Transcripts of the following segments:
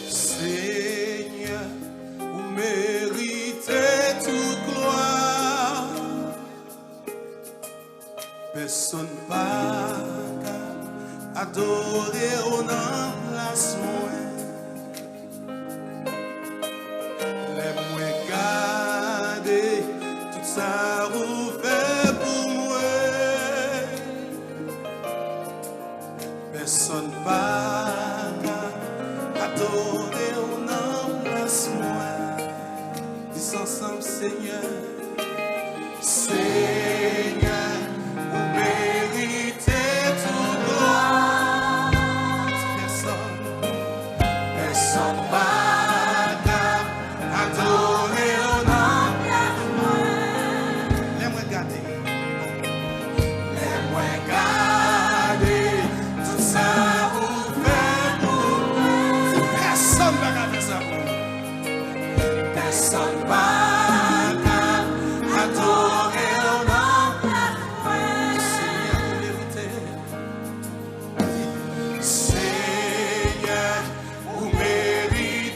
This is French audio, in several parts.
Seigneur, vous méritez toute gloire. Personne pas adorer au nom place moi. Les moins garder tout ça vous fait pour moi. Personne pas adorer au nom place moi. Dis ensemble Seigneur. Seigneur, vous méritez toute gloire. Personne pas adorer au nom de moi. Les moins gardés, tout ça vous fait pour moi. Personne ne va faire ça pour moi. Personne pas. Seigneur, vous méritez.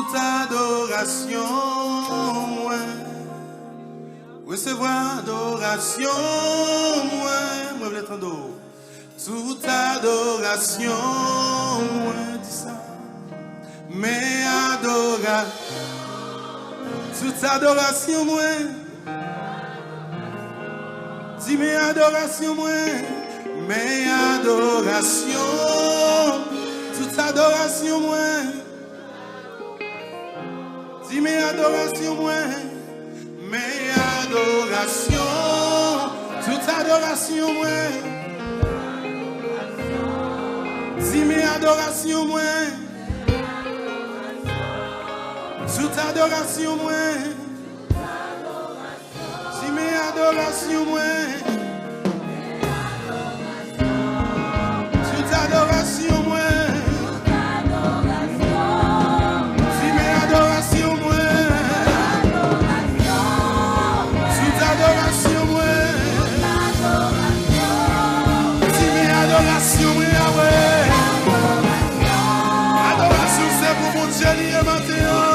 toute adoration, recevoir adoration, moi je l'entends. Toute adoration, dis ça. Mais adoration, toute adoration, moi. Dis mes adoration, moi. Mais adoration, toute adoration, moi. Dis mes adoration, moi. Mais adoration, toute adoration, moi. Dis mes adoration, moi. Toute adoration, moi. Dis mes adoration, moi. Toute adoration, moi. Dis mes adoration, moi. Toute adoration, moi. Dis mes adoration, moi. Adoration, c'est pour mon Dieu, il est maintenant.